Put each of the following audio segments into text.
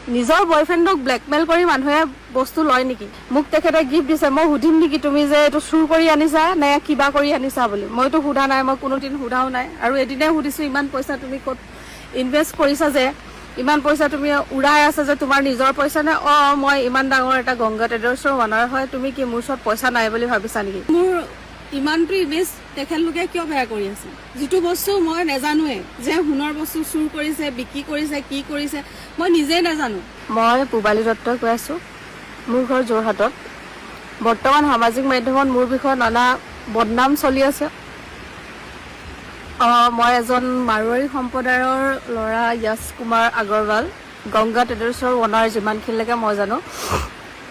নিজৰ বয়ফ্ৰেণ্ডক ব্লেকমেইল কৰি মানুহে বস্তু লয় নেকি? মোক তেখেতে গিফ্ট দিছে, মই সুধিম নেকি তুমি যে এইটো চুৰ কৰি আনিছা নে কিবা কৰি আনিছা বুলি? মইতো সোধা নাই, মই কোনোদিন সোধাও নাই। আৰু এদিনে সুধিছোঁ, ইমান পইচা তুমি ক'ত ইনভেষ্ট কৰিছা যে, ইমান পইচা তুমি উৰাই আছা যে, তোমাৰ নিজৰ পইচা নে? মই ইমান ডাঙৰ এটা গংগা ট্ৰেডাৰ্ছৰ অনাৰ হয়, তুমি কি মোৰ ওচৰত পইচা নাই বুলি ভাবিছা নেকি? মোৰ ইমানটো ইমেজ তেখেতলোকে কিয় বেয়া কৰি আছে? যিটো বস্তু মই নাজানোৱে, যে সোণৰ বস্তু চুৰ কৰিছে, বিক্ৰী কৰিছে, কি কৰিছে, মই নিজেই নাজানো। মই পূবালী দত্তই কৈ আছোঁ, মোৰ ঘৰ যোৰহাটত। বৰ্তমান সামাজিক মাধ্যমত মোৰ বিষয়ে নানা বদনাম চলি আছে। মই এজন মাৰোৱাৰী সম্প্ৰদায়ৰ ল'ৰা, য়শ কুমাৰ আগৰৱাল, গংগা ট্ৰেডাৰ্ছৰ অনাৰ। যিমানখিনিলৈকে মই জানো,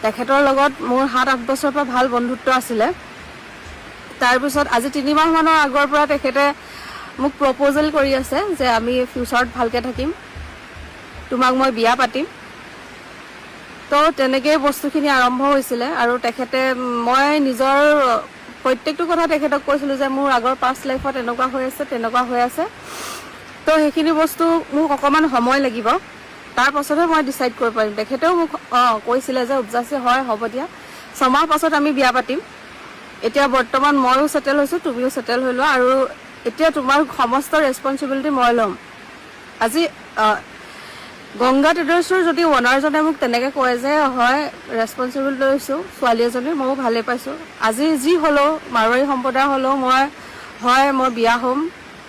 তেখেতৰ লগত মোৰ 7-8 বছৰৰ পৰা ভাল বন্ধুত্ব আছিলে। তাৰপিছত আজি 3 মাহমানৰ আগৰ পৰা তেখেতে মোক প্ৰপ'জেল কৰি আছে যে আমি ফিউচাৰত ভালকৈ থাকিম, তোমাক মই বিয়া পাতিম। তো তেনেকেই বস্তুখিনি আৰম্ভ হৈছিলে। আৰু তেখেতে, মই নিজৰ প্ৰত্যেকটো কথা তেখেতক কৈছিলোঁ যে মোৰ আগৰ পাষ্ট লাইফত এনেকুৱা হৈ আছে, তেনেকুৱা হৈ আছে, তো সেইখিনি বস্তু মোক অকণমান সময় লাগিব, তাৰ পাছতহে মই ডিচাইড কৰিব পাৰিম। তেখেতেও মোক কৈছিলে যে উপজাচি হয়, হ'ব দিয়া, 6 মাহ পাছত আমি বিয়া পাতিম। এতিয়া বৰ্তমান ময়ো ছেটেল হৈছোঁ, তুমিও ছেটেল হৈ লোৱা, আৰু এতিয়া তোমাৰ সমস্ত ৰেছপনচিবিলিটি মই ল'ম। আজি গংগা ট্ৰেডাৰ্ছৰ যদি অনাৰজনে মোক তেনেকৈ কয় যে হয় ৰেছপনচিবিলিটি লৈছোঁ ছোৱালী এজনী, ময়ো ভালেই পাইছোঁ। আজি যি হ'লেও, মাৰোৱাৰী সম্প্ৰদায় হ'লেও মই বিয়া হ'ম,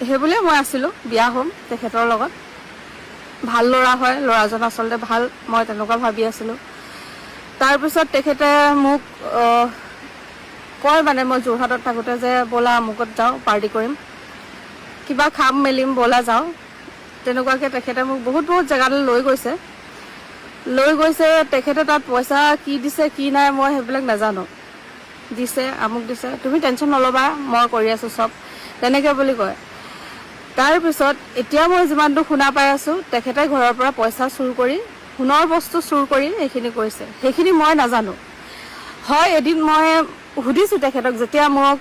সেইবুলিয়ে মই আছিলোঁ, বিয়া হ'ম তেখেতৰ লগত। ভাল ল'ৰা হয়, ল'ৰাজন আচলতে ভাল, মই তেনেকুৱা ভাবি আছিলোঁ। তাৰপিছত তেখেতে মোক কয়, মানে মই যোৰহাটত থাকোঁতে, যে ব'লা আমুকত যাওঁ, পাৰ্টি কৰিম, কিবা খাম মেলিম, ব'লা যাওঁ। তেনেকুৱাকৈ তেখেতে মোক বহুত জেগালৈ লৈ গৈছে। তেখেতে তাত পইচা কি দিছে কি নাই মই সেইবিলাক নাজানো। দিছে, আমুক দিছে, তুমি টেনশ্যন নল'বা, মই কৰি আছোঁ চব, তেনেকৈ বুলি কয়। তাৰপিছত এতিয়া মই যিমানটো শুনা পাই আছোঁ, তেখেতে ঘৰৰ পৰা পইচা চুৰ কৰি, সোণৰ বস্তু চুৰ কৰি এইখিনি কৰিছে। সেইখিনি মই নাজানো। হয়, এদিন মই সুধিছোঁ তেখেতক, যেতিয়া মোক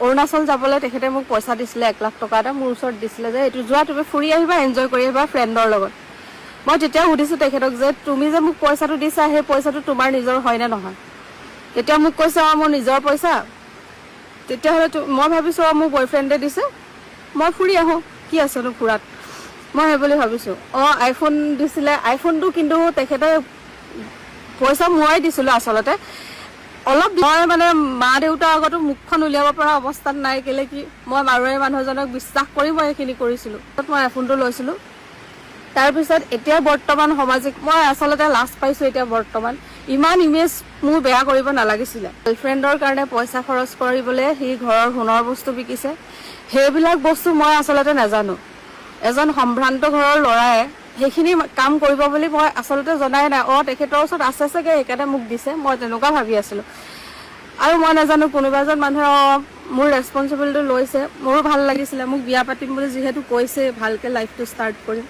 অৰুণাচল যাবলৈ তেখেতে মোক পইচা দিছিলে 1 লাখ টকা এটা মোৰ ওচৰত দিছিলে, যে এইটো যোৱা, তুমি ফুৰি আহিবা, এনজয় কৰি আহিবা ফ্ৰেণ্ডৰ লগত। মই তেতিয়া সুধিছোঁ তেখেতক যে তুমি যে মোক পইচাটো দিছা, সেই পইচাটো তোমাৰ নিজৰ হয়নে নহয়? তেতিয়া মোক কৈছে, মোৰ নিজৰ পইচা। তেতিয়াহ'লে মই ভাবিছোঁ মোৰ বয়ফ্ৰেণ্ডে দিছে, মই ফুৰি আহোঁ, কি আছেনো ফুৰাত, মই সেই বুলি ভাবিছোঁ। আইফোন দিছিলে, আইফোনটো কিন্তু তেখেতে পইচা ময়ে দিছিলোঁ আচলতে। অলপ মই মানে মা দেউতাৰ আগতো মুখখন উলিয়াব পৰা অৱস্থাত নাই, কেলে কি মই মাৰোৱাৰী মানুহজনক বিশ্বাস কৰি মই এইখিনি কৰিছিলোঁ। মই আইফোনটো লৈছিলোঁ। তাৰপিছত এতিয়া বৰ্তমান মই আচলতে লাজ পাইছোঁ। এতিয়া বৰ্তমান ইমান ইমেজ মোৰ বেয়া কৰিব নালাগিছিলে। গাৰ্লফ্ৰেণ্ডৰ কাৰণে পইচা খৰচ কৰিবলৈ সি ঘৰৰ সোণৰ বস্তু বিকিছে, সেইবিলাক বস্তু মই আচলতে নাজানো। এজন সম্ভ্ৰান্ত ঘৰৰ ল'ৰাই সেইখিনি কাম কৰিব বুলি মই আচলতে জনাই নাই। তেখেতৰ ওচৰত আছে চাগে, সেইকাৰণে মোক দিছে, মই তেনেকুৱা ভাবি আছিলোঁ। আৰু মই নাজানো, কোনোবা এজন মানুহে মোৰ ৰেছপনচিবিলিটি লৈছে, মোৰো ভাল লাগিছিলে। মোক বিয়া পাতিম বুলি যিহেতু কৈছে, ভালকৈ লাইফটো ষ্টাৰ্ট কৰিম,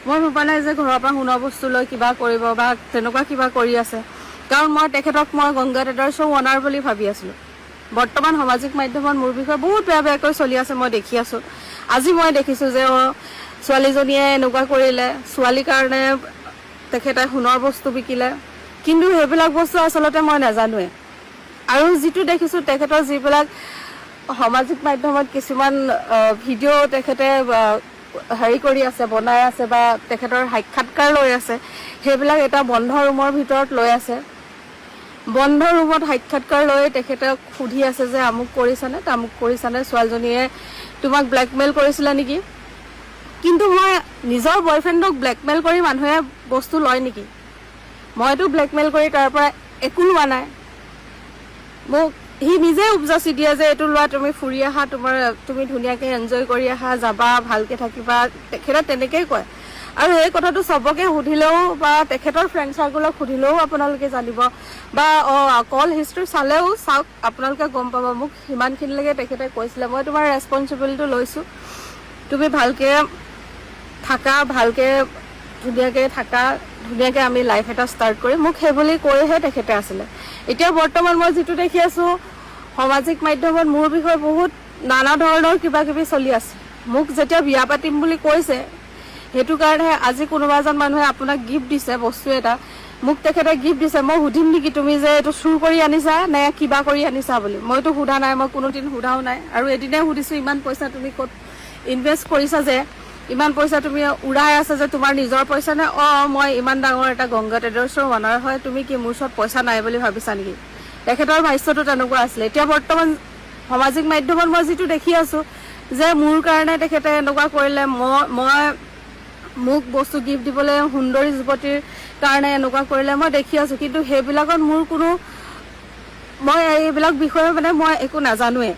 মই ভবা নাই যে ঘৰৰ পৰা সোণৰ বস্তু লৈ কিবা কৰিব বা তেনেকুৱা কিবা কৰি আছে। কাৰণ মই তেখেতক গংগা ট্ৰেডাৰ্ছৰ অনাৰ বুলি ভাবি আছিলোঁ। বৰ্তমান সামাজিক মাধ্যমত মোৰ বিষয়ে বহুত বেয়াকৈ চলি আছে, মই দেখি আছোঁ। আজি মই দেখিছোঁ যে ছোৱালীজনীয়ে এনেকুৱা কৰিলে, ছোৱালীৰ কাৰণে তেখেতে সোণৰ বস্তু বিকিলে, কিন্তু সেইবিলাক বস্তু আচলতে মই নাজানোৱে। আৰু যিটো দেখিছোঁ, তেখেতৰ যিবিলাক সামাজিক মাধ্যমত কিছুমান ভিডিঅ' তেখেতে কৰি আছে, বনাই আছে, বা তেখেতৰ সাক্ষাৎকাৰ লৈ আছে, সেইবিলাক এটা বন্ধ ৰুমৰ ভিতৰত লৈ আছে। বন্ধ ৰুমত সাক্ষাৎকাৰ লৈ তেখেতক সুধি আছে যে আমুক কৰিছানে, তামুক কৰিছানে, ছোৱালীজনীয়ে তোমাক ব্লেকমেইল কৰিছিলে নেকি? কিন্তু মই নিজৰ বয়ফ্ৰেণ্ডক ব্লেকমেইল কৰি মানুহে বস্তু লয় নেকি? মইতো ব্লেকমেইল কৰি তাৰ পৰা একো লোৱা নাই। মোক সি নিজে উপজাচি দিয়ে যে এইটো লোৱা, তুমি ফুৰি আহা, তুমি ধুনীয়াকৈ এনজয় কৰি আহা, যাবা, ভালকৈ থাকিবা, তেখেতে তেনেকেই কয়। আৰু এই কথাটো চবকে সুধিলেও বা তেখেতৰ ফ্ৰেণ্ড চাৰ্কুলক সুধিলেও আপোনালোকে জানিব, বা কল হিষ্ট্ৰী চালেও চাওক, আপোনালোকে গম পাব। মোক সিমানখিনিলৈকে তেখেতে কৈছিলে, মই তোমাৰ ৰেছপনচিবিলিটি লৈছোঁ, তুমি ভালকৈ থাকা, ভালকৈ ধুনীয়াকৈ থাকা, ধুনীয়াকৈ আমি লাইফ এটা ষ্টাৰ্ট কৰিম, মোক সেইবুলি কৈহে তেখেতে আছিলে। এতিয়া বৰ্তমান মই যিটো দেখি আছোঁ, সামাজিক মাধ্যমত মোৰ বিষয়ে বহুত নানা ধৰণৰ কিবা কিবি চলি আছে। মোক যেতিয়া বিয়া পাতিম বুলি কৈছে, সেইটো কাৰণে আজি কোনোবা এজন মানুহে আপোনাক গিফ্ট দিছে বস্তু এটা, মোক তেখেতে গিফ্ট দিছে, মই সুধিম নেকি তুমি যে এইটো চুৰ কৰি আনিছা নে কিবা কৰি আনিছা বুলি? মইতো সোধা নাই, মই কোনোদিন সোধাও নাই। আৰু এদিনে সুধিছো ইমান পইচা তুমি ক'ত ইনভেষ্ট কৰিছা, যে ইমান পইচা তুমি উৰাই আছা যে তোমাৰ নিজৰ পইচা নে? মই ইমান ডাঙৰ এটা গংগা ট্ৰেডাৰ্ছৰ অনাৰ হয়, তুমি কি মোৰ ওচৰত পইচা নাই বুলি ভাবিছা নেকি? তেখেতৰ ভাষ্যটো তেনেকুৱা আছিলে। এতিয়া বৰ্তমান সামাজিক মাধ্যমত মই যিটো দেখি আছো যে মোৰ কাৰণে তেখেতে এনেকুৱা কৰিলে, মই মোক বস্তু গিফ্ট দিবলৈ সুন্দৰী যুৱতীৰ কাৰণে এনেকুৱা কৰিলে মই দেখি আছো। কিন্তু সেইবিলাকত মোৰ কোনো, মই এইবিলাক বিষয়ে মানে মই একো নাজানোৱে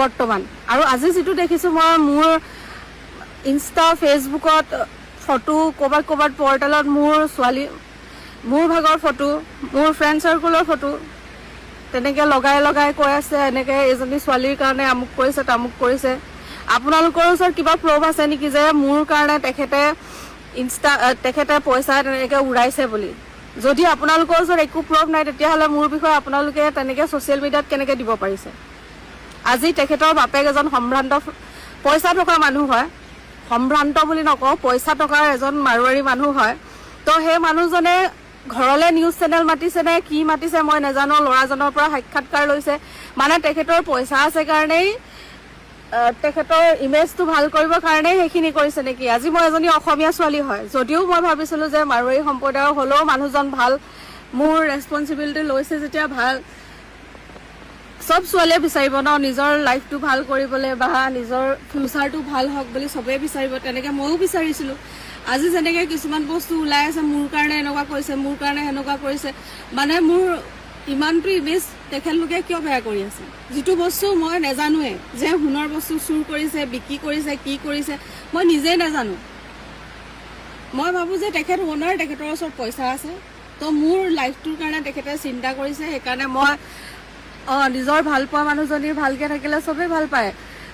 বৰ্তমান। আৰু আজি যিটো দেখিছো মই মোৰ ইনষ্টা ফেচবুকত ফটো, ক'ৰবাত পৰ্টেলত মোৰ ভাগৰ ফটো, মোৰ ফ্ৰেণ্ড চাৰ্কুলৰ ফটো তেনেকে লগাই কৈ আছে এনেকে এজনী ছোৱালীৰ কাৰণে আমুক কৰিছে তামুক কৰিছে। আপোনালোকৰ ওচৰত কিবা প্ৰুফ আছে নেকি যে মোৰ কাৰণে তেখেতে পইচা তেনেকে উৰাইছে বুলি? যদি আপোনালোকৰ ওচৰত একো প্ৰুফ নাই, তেতিয়াহ'লে মোৰ বিষয়ে আপোনালোকে তেনেকে ছ'চিয়েল মিডিয়াত কেনেকে দিব পাৰিছে? আজি তেখেতৰ বাপেক এজন সম্ভ্ৰান্ত পইচা থকা মানুহ হয়, সম্ভ্ৰান্ত বুলি নকওঁ, পইচা টকাৰ এজন মাৰোৱাৰী মানুহ হয়। তো সেই মানুহজনে ঘৰলৈ নিউজ চেনেল মাতিছে নে কি মাতিছে মই নাজানো, ল'ৰাজনৰ পৰা সাক্ষাৎকাৰ লৈছে, মানে তেখেতৰ পইচা আছে কাৰণেই, তেখেতৰ ইমেজটো ভাল কৰিবৰ কাৰণেই সেইখিনি কৰিছে নেকি? আজি মই এজনী অসমীয়া ছোৱালী হয়, যদিও মই ভাবিছিলো যে মাৰোৱাৰী সম্প্ৰদায়ৰ হ'লেও মানুহজন ভাল, মোৰ ৰেছপনচিবিলিটি লৈছে যেতিয়া ভাল। চব ছোৱালীয়ে বিচাৰিব ন নিজৰ লাইফটো ভাল কৰিবলৈ বা নিজৰ ফিউচাৰটো ভাল হওক বুলি চবেই বিচাৰিব, তেনেকে ময়ো বিচাৰিছিলো। আজি যেনেকে কিছুমান বস্তু ওলাই আছে, মোৰ কাৰণে এনেকুৱা কৰিছে, মোৰ কাৰণে সেনেকুৱা কৰিছে, মানে মোৰ ইমানটো ইমেজ তেখেতলোকে কিয় বেয়া কৰি আছে? যিটো বস্তু মই নাজানোৱে, যে সোণৰ বস্তু চুৰ কৰিছে, বিক্ৰী কৰিছে, কি কৰিছে মই নিজেই নাজানো। মই ভাবো যে তেখেত ওনাৰ, তেখেতৰ ওচৰত পইচা আছে, তো মোৰ লাইফটোৰ কাৰণে তেখেতে চিন্তা কৰিছে। সেইকাৰণে মই নিজৰ ভাল পোৱা মানুহজনীৰ ভালকে থাকিলে চবেই ভাল পায়,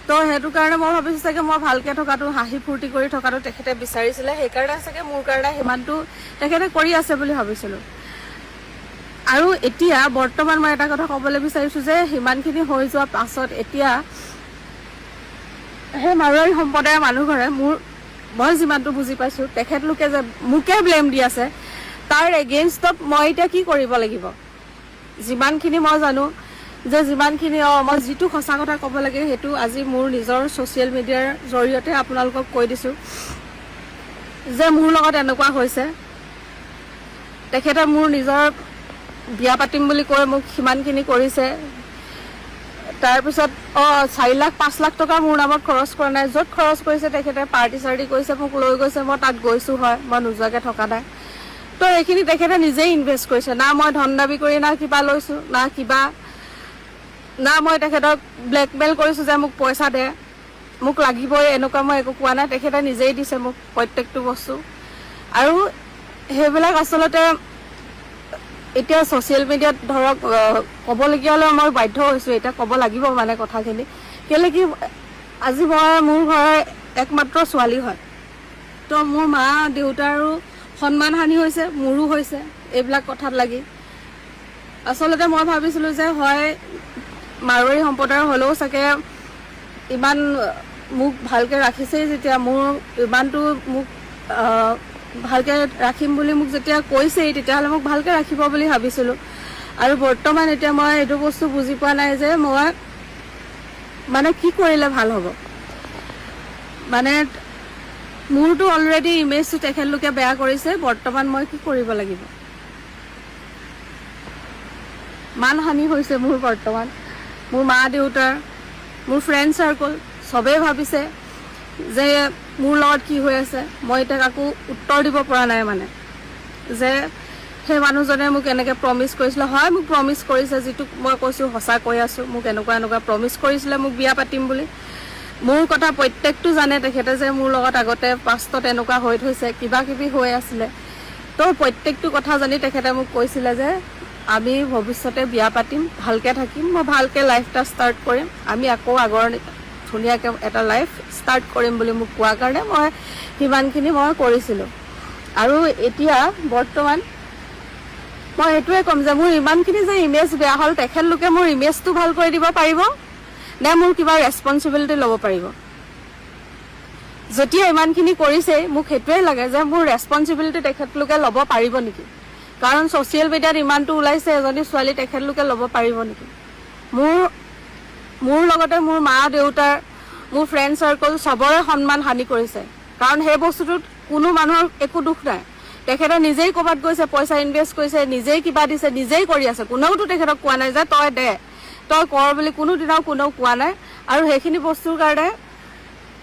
তো সেইটো কাৰণে মই ভাবিছো চাগে মই ভালকে থকাটো, হাঁহি ফূৰ্তি কৰি থকাটো তেখেতে বিচাৰিছিলে, সেইকাৰণে চাগে মোৰ কাৰণে সিমানটো তেখেতে কৰি আছে বুলি ভাবিছিলো। আৰু এতিয়া বৰ্তমান মই এটা কথা ক'বলৈ বিচাৰিছো যে সিমানখিনি হৈ যোৱা পাছত এতিয়া সেই মাৰোৱাৰী সম্প্ৰদায়ৰ মানুহ ঘৰে মই যিমানটো বুজি পাইছো, তেখেতলোকে যে মোকে ব্লেম দি আছে, তাৰ এগেইনষ্টত মই এতিয়া কি কৰিব লাগিব? যিমানখিনি মই জানো যে যিমানখিনি মই যিটো সঁচা কথা ক'ব লাগে সেইটো আজি মোৰ নিজৰ ছ'চিয়েল মিডিয়াৰ জৰিয়তে আপোনালোকক কৈ দিছোঁ যে মোৰ লগত এনেকুৱা হৈছে। তেখেতে মোৰ নিজৰ বিয়া পাতিম বুলি কৈ মোক সিমানখিনি কৰিছে। তাৰপিছত 4 লাখ 5 লাখ টকা মোৰ নামত খৰচ কৰা নাই, য'ত খৰচ কৰিছে তেখেতে পাৰ্টি চাৰ্টি কৰিছে, মোক লৈ গৈছে, মই তাত গৈছোঁ হয়, মই নোযোৱাকৈ থকা নাই। তো এইখিনি তেখেতে নিজেই ইনভেষ্ট কৰিছে, না মই ধন দাবী কৰি না কিবা লৈছোঁ, না মই তেখেতক ব্লেকমেইল কৰিছোঁ যে মোক পইচা দে, মোক লাগিবই, এনেকুৱা মই একো কোৱা নাই। তেখেতে নিজেই দিছে মোক প্ৰত্যেকটো বস্তু। আৰু সেইবিলাক আচলতে এতিয়া ছ'চিয়েল মিডিয়াত ধৰক ক'বলগীয়া হ'লে মই বাধ্য হৈছোঁ, এতিয়া ক'ব লাগিব মানে কথাখিনি। কেলৈ কি, আজি মোৰ ঘৰৰ একমাত্ৰ ছোৱালী হয়, তো মোৰ মা দেউতাৰো সন্মান হানি হৈছে, মোৰো হৈছে এইবিলাক কথাত লাগি। আচলতে মই ভাবিছিলোঁ যে হয় মাৰোৱাৰী সম্প্ৰদায়ৰ হ'লেও চাগে ইমান মোক ভালকৈ ৰাখিছেই, যেতিয়া মোৰ ইমানটো মোক ভালকৈ ৰাখিম বুলি মোক যেতিয়া কৈছেই, তেতিয়াহ'লে মোক ভালকৈ ৰাখিব বুলি ভাবিছিলোঁ। আৰু বৰ্তমান এতিয়া মই এইটো বস্তু বুজি পোৱা নাই যে মই মানে কি কৰিলে ভাল হ'ব। মানে মোৰতো অলৰেডি ইমেজটো তেখেতলোকে বেয়া কৰিছে, বৰ্তমান মই কি কৰিব লাগিব? মানহানি হৈছে মোৰ বৰ্তমান। মোৰ মা দেউতাৰ, মোৰ ফ্ৰেণ্ড চাৰ্কল চবেই ভাবিছে যে মোৰ লগত কি হৈ আছে। মই এতিয়া কাকো উত্তৰ দিব পৰা নাই, মানে যে সেই মানুহজনে মোক এনেকৈ প্ৰমিছ কৰিছিলে। হয় মোক প্ৰমিছ কৰিছে, যিটো মই কৈছোঁ সঁচা কৈ আছোঁ, মোক এনেকুৱা প্ৰমিছ কৰিছিলে মোক বিয়া পাতিম বুলি। মোৰ কথা প্ৰত্যেকটো জানে তেখেতে যে মোৰ লগত আগতে পাষ্টত এনেকুৱা হৈ থৈছে, কিবা কিবি হৈ আছিলে। তো প্ৰত্যেকটো কথা জানি তেখেতে মোক কৈছিলে যে আমি ভৱিষ্যতে বিয়া পাতিম, ভালকৈ থাকিম, মই ভালকৈ লাইফ এটা ষ্টাৰ্ট কৰিম, আমি আকৌ আগৰ ধুনীয়াকৈ এটা লাইফ ষ্টাৰ্ট কৰিম বুলি মোক কোৱাৰ কাৰণে মই সিমানখিনি মই কৰিছিলোঁ। আৰু এতিয়া বৰ্তমান মই এইটোৱে ক'ম যে মোৰ ইমানখিনি যে ইমেজ বেয়া হ'ল, তেখেতলোকে মোৰ ইমেজটো ভাল কৰি দিব পাৰিব নে মোৰ কিবা ৰেছপনচিবিলিটি ল'ব পাৰিব? যেতিয়া ইমানখিনি কৰিছে মোক সেইটোৱে লাগে যে মোৰ ৰেছপনচিবিলিটি তেখেতলোকে ল'ব পাৰিব নেকি কাৰণ ছ'চিয়েল মিডিয়াত ইমানটো ওলাইছে এজনী ছোৱালী তেখেতলোকে ল'ব পাৰিব নেকি মোৰ লগতে মোৰ মা দেউতাৰ মোৰ ফ্ৰেণ্ড চাৰ্কল চবৰে সন্মান হানি কৰিছে কাৰণ সেই বস্তুটোত কোনো মানুহৰ একো দুখ নাই তেখেতে নিজেই ক'ৰবাত গৈছে পইচা ইনভেষ্ট কৰিছে নিজেই কিবা দিছে নিজেই কৰি আছে কোনেওতো তেখেতক কোৱা নাই যে তই দে তই কৰ বুলি কোনোদিনাও কোনেও কোৱা নাই আৰু সেইখিনি বস্তুৰ কাৰণে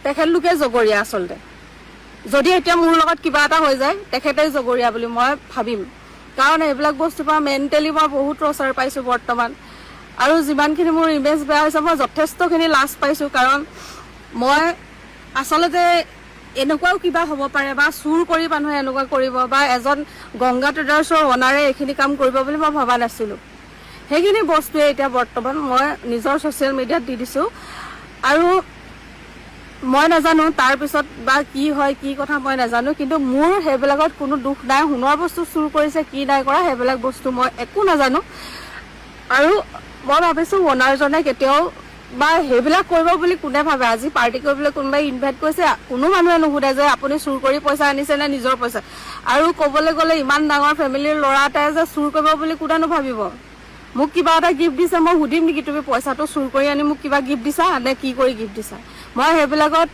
তেখেতলোকে জগৰীয়া আচলতে যদি এতিয়া মোৰ লগত কিবা এটা হৈ যায় তেখেতেই জগৰীয়া বুলি মই ভাবিম কাৰণ এইবিলাক বস্তুৰ পৰা মেণ্টেলি মই বহুত টৰ্চাৰ পাইছোঁ বৰ্তমান আৰু যিমানখিনি মোৰ ইমেজ বেয়া হৈছে মই যথেষ্টখিনি লাজ পাইছোঁ কাৰণ মই আচলতে এনেকুৱাও কিবা হ'ব পাৰে বা চুৰ কৰি মানুহে এনেকুৱা কৰিব বা এজন গংগা ট্ৰেডাৰ্ছৰ অনাৰে এইখিনি কাম কৰিব বুলি মই ভবা নাছিলোঁ সেইখিনি বস্তুৱে এতিয়া বৰ্তমান মই নিজৰ ছ'চিয়েল মিডিয়াত দি দিছোঁ আৰু মই নাজানো তাৰপিছত বা কি হয় কি কথা মই নাজানো কিন্তু মোৰ সেইবিলাকত কোনো দুখ নাই সোণৰ বস্তু চুৰ কৰিছে কি নাই কৰা সেইবিলাক বস্তু মই একো নাজানো আৰু মই ভাবিছোঁ অনাৰজনে কেতিয়াও বা সেইবিলাক কৰিব বুলি কোনে ভাবে আজি পাৰ্টি কৰিবলৈ কোনোবাই ইনভাইট কৰিছে কোনো মানুহে নুসুধে যে আপুনি চুৰ কৰি পইচা আনিছে নে নিজৰ পইচা আৰু ক'বলৈ গ'লে ইমান ডাঙৰ ফেমিলিৰ ল'ৰা এটাই যে চুৰ কৰিব বুলি কোনেনো ভাবিব মোক কিবা এটা গিফ্ট দিছে মই সুধিম নেকি তুমি পইচাটো চুৰ কৰি আনি মোক কিবা গিফ্ট দিছা নে কি কৰি গিফ্ট দিছা মই সেইবিলাকত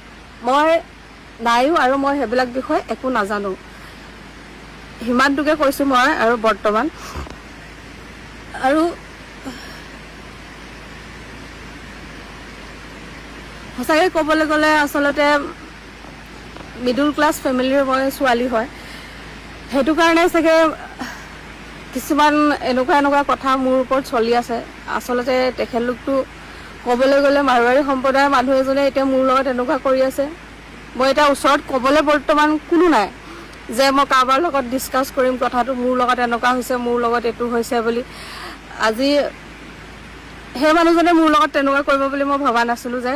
মই নাইও আৰু মই সেইবিলাক বিষয়ে একো নাজানো সিমানটোকে কৈছোঁ মই আৰু বৰ্তমান আৰু সঁচাকৈ ক'বলৈ গ'লে আচলতে মিডল ক্লাছ ফেমিলিৰ মই ছোৱালী হয় সেইটো কাৰণে চাগে কিছুমান এনেকুৱা কথা মোৰ ওপৰত চলি আছে আচলতে তেখেতলোকটো ক'বলৈ গ'লে মাৰোৱাৰী সম্প্ৰদায়ৰ মানুহ এজনে এতিয়া মোৰ লগত এনেকুৱা কৰি আছে মই এতিয়া ওচৰত ক'বলৈ বৰ্তমান কোনো নাই যে মই কাৰোবাৰ লগত ডিছকাছ কৰিম কথাটো মোৰ লগত এনেকুৱা হৈছে মোৰ লগত এইটো হৈছে বুলি আজি সেই মানুহজনে মোৰ লগত তেনেকুৱা কৰিব বুলি মই ভবা নাছিলোঁ যে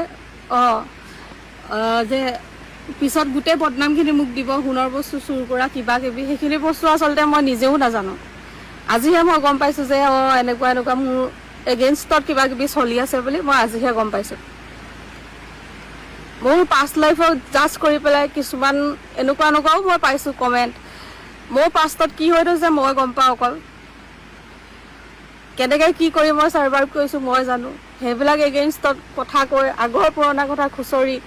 যে পিছত গোটেই বদনামখিনি মোক দিব সোণৰ বস্তু চুৰ কৰা কিবা কিবি সেইখিনি বস্তু আচলতে মই নিজেও নাজানো আজিহে মই গম পাইছোঁ যে এনেকুৱা মোৰ এগেইনষ্টত কিবা কিবি চলি আছে বুলি মই আজিহে গম পাইছোঁ মোৰ পাষ্ট লাইফক জাজ কৰি পেলাই কিছুমান এনেকুৱাও মই পাইছোঁ কমেণ্ট মোৰ পাষ্টত কি হৈ থৈছে মই গম পাওঁ অকল কেনেকৈ কি কৰি মই ছাৰ্ভাইভ কৰিছোঁ মই জানো সেইবিলাক এগেইনষ্টত কথা কৈ আগৰ পুৰণা কথা খুচৰি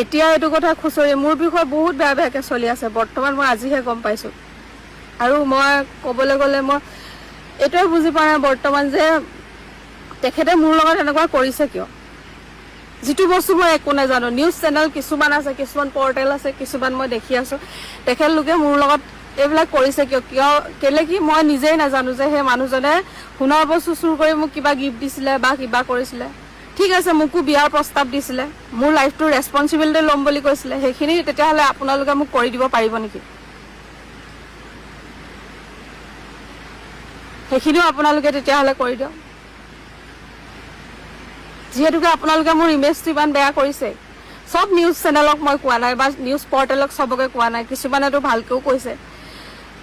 এতিয়া এইটো কথা খুচৰি মোৰ বিষয়ে বহুত বেয়াকৈ চলি আছে বৰ্তমান মই আজিহে গম পাইছোঁ আৰু মই ক'বলৈ গ'লে মই এইটোৱে বুজি পোৱা নাই বৰ্তমান যে তেখেতে মোৰ লগত এনেকুৱা কৰিছে কিয় যিটো বস্তু মই একো নাজানো নিউজ চেনেল কিছুমান আছে কিছুমান পৰ্টেল আছে কিছুমান মই দেখি আছোঁ তেখেতলোকে মোৰ লগত এইবিলাক কৰিছে কেলে কি মই নিজেই নাজানো যে সেই মানুহজনে সোণৰ বস্তু চুৰ কৰি মোক কিবা গিফ্ট দিছিলে বা কিবা কৰিছিলে ঠিক আছে মোকো বিয়াৰ প্ৰস্তাৱ দিছিলে মোৰ লাইফটোৰ ৰেছপনচিবিলিটি ল'ম বুলি কৈছিলে সেইখিনি তেতিয়াহ'লে আপোনালোকে মোক কৰি দিব পাৰিব নেকি সেইখিনিও আপোনালোকে তেতিয়াহ'লে কৰি দিয়ক যিহেতুকে আপোনালোকে মোৰ ইমেজটো ইমান বেয়া কৰিছে সব নিউজ চেনেলক মই কোৱা নাই বা নিউজ পৰ্টেলক সবকে কোৱা নাই কিছুমানেতো ভালকৈও কৈছে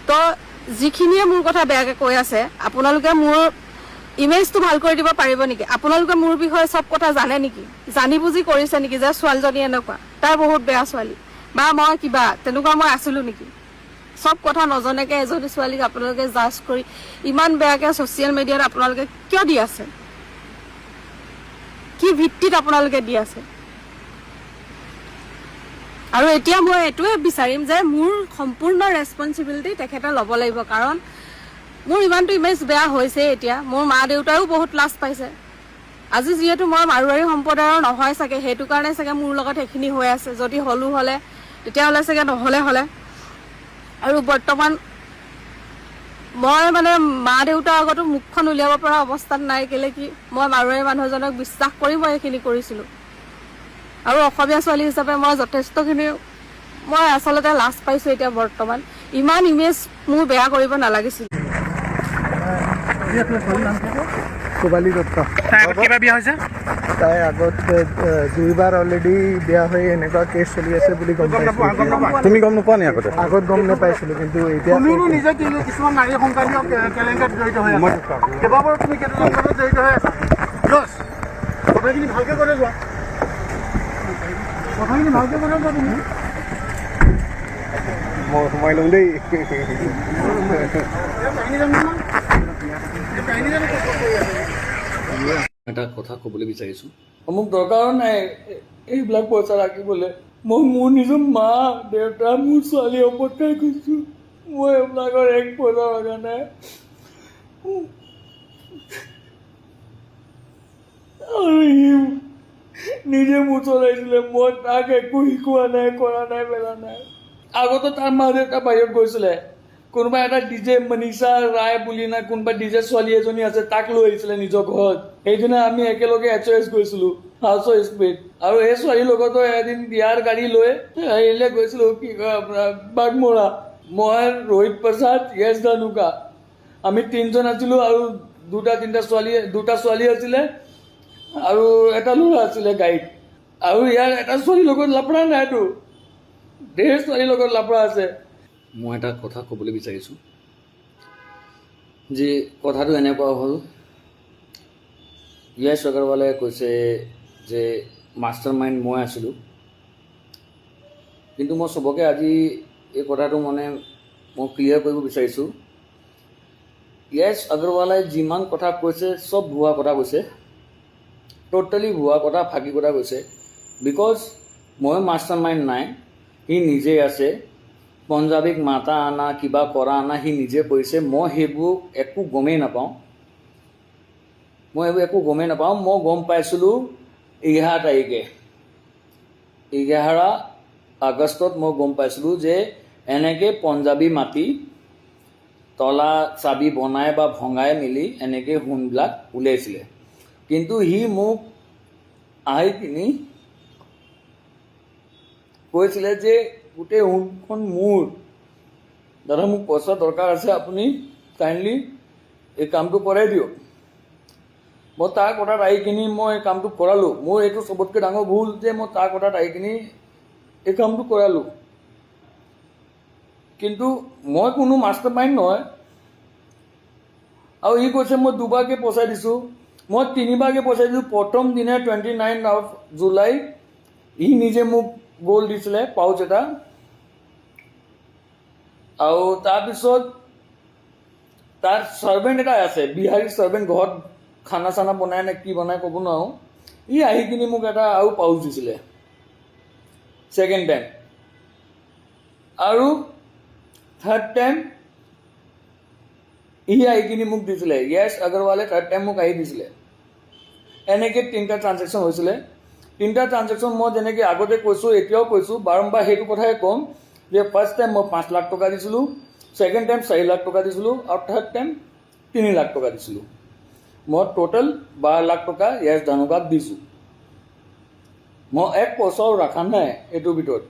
তো যিখিনিয়ে মোৰ কথা বেয়াকৈ কৈ আছে আপোনালোকে মোৰ ইমেজটো ভাল কৰি দিব পাৰিব নেকি আপোনালোকে মোৰ বিষয়ে সব কথা জানে নেকি জানি বুজি কৰিছে নেকি যে ছোৱালীজনী এনেকুৱা তাই বহুত বেয়া ছোৱালী বা মই কিবা তেনেকুৱা মই আছিলোঁ নেকি সব কথা নজনাকৈ এজনী ছোৱালীক আপোনালোকে জাজ কৰি ইমান বেয়াকৈ ছ'চিয়েল মিডিয়াত আপোনালোকে কিয় দি আছে কি ভিত্তিত আপোনালোকে দি আছে আৰু এতিয়া মই এইটোৱে বিচাৰিম যে মোৰ সম্পূৰ্ণ ৰেছপনচিবিলিটি তেখেতে ল'ব লাগিব কাৰণ মোৰ ইমানটো ইমেজ বেয়া হৈছে এতিয়া মোৰ মা দেউতায়ো বহুত লাজ পাইছে আজি যিহেতু মই মাৰোৱাৰী সম্প্ৰদায়ৰ নহয় চাগে সেইটো কাৰণে চাগে মোৰ লগত সেইখিনি হৈ আছে যদি হ'লে তেতিয়াহ'লে চাগে নহ'লে আৰু বৰ্তমান মই মানে মা দেউতাৰ আগতো মুখখন উলিয়াব পৰা অৱস্থাত নাই কেলে কি মই মাৰোৱাৰী মানুহজনক বিশ্বাস কৰি মই এইখিনি কৰিছিলোঁ আৰু অসমীয়া ছোৱালী হিচাপে মই যথেষ্টখিনি মই আচলতে লাজ পাইছোঁ এতিয়া বৰ্তমান ইমান ইমেজ মোৰ বেয়া কৰিব নালাগিছিল কোবালী দত্ত বিয়া হৈছে তাই আগত দুইবাৰ অলৰেডি বিয়া হৈ এনেকুৱা কেছ চলি আছে বুলি গম পাইছোঁ তুমি গম নোপোৱা নি আগতে আগত গম নাপাইছিলোঁ কিন্তু এতিয়া নিজে কিছুমান নাৰী সংক্ৰান্তীয় কেলেংকাৰীত জড়িত হৈ আছে কেইবাবাৰো তুমি কেইটামান কামত জড়িত হৈ আছা কথাখিনি ভালকৈ কৰি লোৱা কথাখিনি ভালকৈ কথা তুমি মই সোমাই লওঁ দেই এটা কথা ক'বলৈ বিচাৰিছোঁ। মোক দৰকাৰ নাই এইবিলাক পইচা ৰাখিবলৈ। মই মোৰ নিজৰ মা দেউতা মোৰ ছোৱালী অপেক্ষাই কৰিছোঁ। মই এইবিলাকৰ এক পইচা লগা নাই। আৰু সি নিজে মোৰ চলাইছিলে, মই তাক একো শিকোৱা নাই, কৰা নাই, মেলা নাই। আগতে তাৰ মা দেউতা বাহিৰত গৈছিলে, কোনোবা এটা ডিজে মনীষা ৰায় বুলি না কোনোবা ডিজে ছোৱালী এজনী আছে, তাক লৈ আহিছিলে নিজৰ ঘৰত। সেইদিনা আমি একেলগে HOS গৈছিলোঁ, হাউচ অফ স্পীড। আৰু এই ছোৱালীৰ লগতো এদিন বিয়াৰ গাড়ী লৈ হেৰিলৈ গৈছিলোঁ, কি কয় আপোনাৰ বাগমৰা। মই ৰোহিত প্ৰসাদ, য়েছ ধানুকা, আমি 3জন আছিলোঁ। আৰু দুটা ছোৱালী আছিলে আৰু এটা ল'ৰা আছিলে গাড়ীত। আৰু ইয়াৰ এটা ছোৱালীৰ লগত লাফৰা নাইতো, ঢেৰ ছোৱালীৰ লগত লাফৰা আছে। মই এটা কথা ক'বলৈ বিচাৰিছোঁ যে কথাটো এনেকুৱা হ'ল, য়েছ আগৰৱালে কৈছে যে মাষ্টাৰ মাইণ্ড মই আছিলোঁ। কিন্তু মই চবকে আজি এই কথাটো মই ক্লিয়াৰ কৰিব বিচাৰিছোঁ। য়েছ আগৰৱালে যিমান কথা কৈছে চব ভুৱা কথা কৈছে, টোটেলি ভুৱা কথা, ফাঁকি কথা কৈছে। বিকজ মই মাষ্টাৰ মাইণ্ড নাই, সি নিজেই আছে। পঞ্জাৱীক মাতা আনা, কিবা কৰা আনা সি নিজে কৰিছে। মই সেইবোৰ একো গমেই নাপাওঁ। মই গম পাইছিলোঁ 11 তাৰিখে, 11 আগষ্টত মই গম পাইছিলোঁ যে এনেকৈ পঞ্জাৱী মাতি তলা চাবি বনাই বা ভঙাই মেলি এনেকৈ সোণবিলাক উলিয়াইছিলে। কিন্তু সি মোক আহি কিনি কৈছিলে যে গোটেই সোণখন মোৰ, দাদা মোক পইচা দৰকাৰ আছে, আপুনি কাইণ্ডলি এই কামটো কৰাই দিয়ক। মই তাৰ কথাত আহি কিনি মই এই কামটো কৰালোঁ। মোৰ এইটো চবতকৈ ডাঙৰ ভুল যে মই তাৰ কথাত আহি কিনি এই কামটো কৰালোঁ। কিন্তু মই কোনো মাষ্টাৰ মাইণ্ড নহয়। আৰু সি কৈছে মই 2বাৰকৈ পইচা দিছোঁ, মই 3বাৰকৈ পইচা দিছোঁ। প্ৰথম দিনে 29 জুলাই সি নিজে মোক গ'ল্ড দিছিলে, পাউচ এটা। আৰু তাৰপিছত তাৰ ছাৰ্ভেণ্ট এটা আছে, বিহাৰী ছাৰ্ভেণ্ট, ঘৰত খানা চানা বনাই নে কি বনাই ক'ব নোৱাৰোঁ। ই আহি কিনি মোক এটা আৰু পাউচ দিছিলে ছেকেণ্ড টাইম। আৰু থাৰ্ড টাইম ই আহি কিনি মোক দিছিলে, য়েছ আগৰৱালে থাৰ্ড টাইম মোক আহি দিছিলে। এনেকৈ 3টা ট্ৰাঞ্জেকশ্যন হৈছিলে। 3টা ট্ৰাঞ্জেকশ্যন মই যেনেকৈ আগতে কৈছোঁ, এতিয়াও কৈছোঁ, বাৰম্বাৰ সেইটো কথাই ক'ম যে ফাৰ্ষ্ট টাইম মই 5 লাখ টকা দিছিলোঁ, ছেকেণ্ড টাইম 4 লাখ টকা দিছিলোঁ, আৰু থাৰ্ড টাইম 3 লাখ টকা দিছিলোঁ। মই টোটেল 12 লাখ টকা য়েছ ধানুকাক দিছোঁ। মই এক পইচাও ৰখা নাই এইটোৰ ভিতৰত।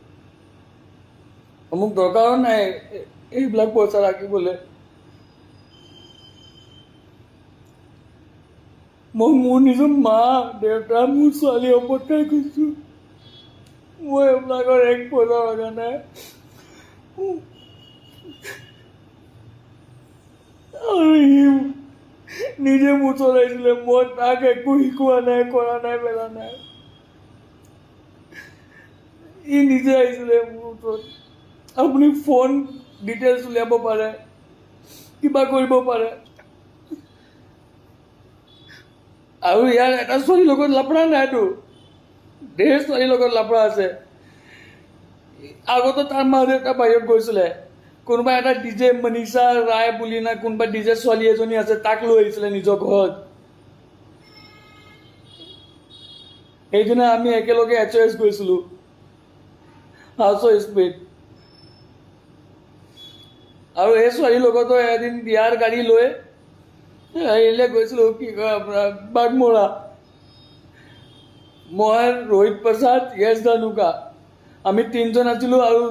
মোক দৰকাৰো নাই এইবিলাক পইচা ৰাখিবলৈ। মই মোৰ নিজৰ মা দেউতা মোৰ ছোৱালী অপেক্ষাই কৰিছোঁ। মই এইবিলাকৰ এক পইচা লগা নাই। আৰু সি নিজে মোৰ চলাইছিলে, মই তাক একো শিকোৱা নাই, কৰা নাই, মেলা নাই। ই নিজে আহিছিলে মোৰ ওচৰত। আপুনি ফোন ডিটেইলছ উলিয়াব পাৰে, কিবা কৰিব পাৰে। আৰু ইয়াৰ এটা ছোৱালীৰ লগত লাফৰা নাইতো, ঢেৰ ছোৱালীৰ লগত লাফৰা আছে। আগতে তাৰ মা দেউতা বাহিৰত গৈছিলে, কোনোবা এটা ডিজে মনীষা ৰায় বুলি না কোনোবা ডিজে ছোৱালী এজনী আছে, তাক লৈ আহিছিলে নিজৰ ঘৰত। সেইদিনা আমি একেলগে HOS গৈছিলোঁ, হাউচ অফ স্পীড। আৰু এই ছোৱালীৰ লগতো এদিন বিয়াৰ গাড়ী লৈ হেৰিলৈ গৈছিলোঁ, কি কয় আপোনাৰ বাগমৰা। মই ৰোহিত প্ৰসাদ, য়েছ ধানুকা, আমি 3জন আছিলোঁ। আৰু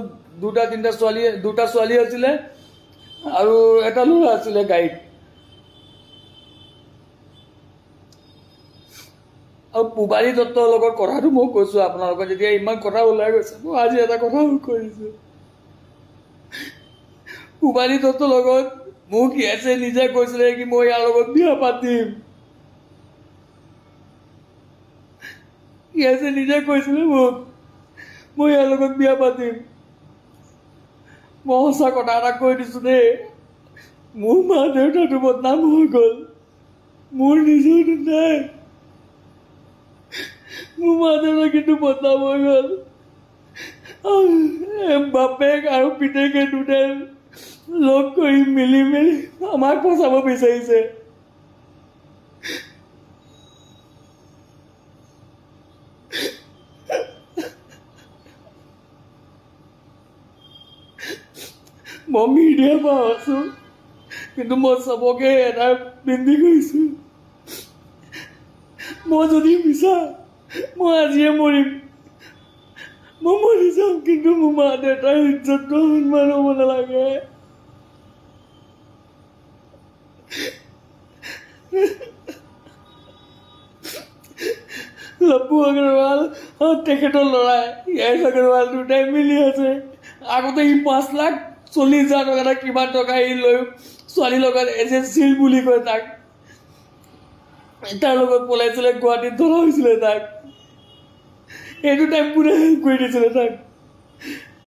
দুটা ছোৱালী আছিলে আৰু এটা ল'ৰা আছিলে গাড়ীত। আৰু পূবাৰী দত্তৰ লগত কথাটো মই কৈছোঁ আপোনালোকৰ, যেতিয়া ইমান কথা ওলাই গৈছে, মই আজি এটা কথা কৈ দিছোঁ। পূবাৰী দত্তৰ লগত মোক য়েছে নিজে কৈছিলে কি মই ইয়াৰ লগত বিয়া পাতিম। য়েছে নিজে কৈছিলে মোক মই ইয়াৰ লগত বিয়া পাতিম। মই সঁচা কথা এটা কৈ দিছোঁ দেই, মোৰ মা দেউতাটো বদনাম হৈ গ'ল, মোৰ নিজৰটো নাই। মোৰ মা দেউতা কিন্তু বদনাম হৈ গ'ল। বাপেক আৰু পিতেকে দুটাই লগ কৰি মিলি আমাক ফচাব বিচাৰিছে। মই মিডিয়াৰ পৰা আছোঁ, কিন্তু মই চবকে এটা বিনতি কৰিছোঁ, মই যদি মিছা মই আজিয়ে মৰিম, মই মৰি যাম, কিন্তু মোৰ মা দেউতাৰ ইজ্জতটো সন্মান হ'ব নালাগে। লপ্পু আগৰৱাল আৰু তেখেতৰ ল'ৰাই য়শ আগৰৱাল দুটাই মিলি আছে। আগতে সি 5,40,000 টকা এটা কিমান টকা সি লৈ ছোৱালীৰ লগত এজেঞ্চিল বুলি কয় তাক, তাৰ লগত পলাইছিলে, গুৱাহাটীত ধৰা হৈছিলে তাক। সেইটো টাইম পুৰা হেল্প কৰি দিছিলে তাক।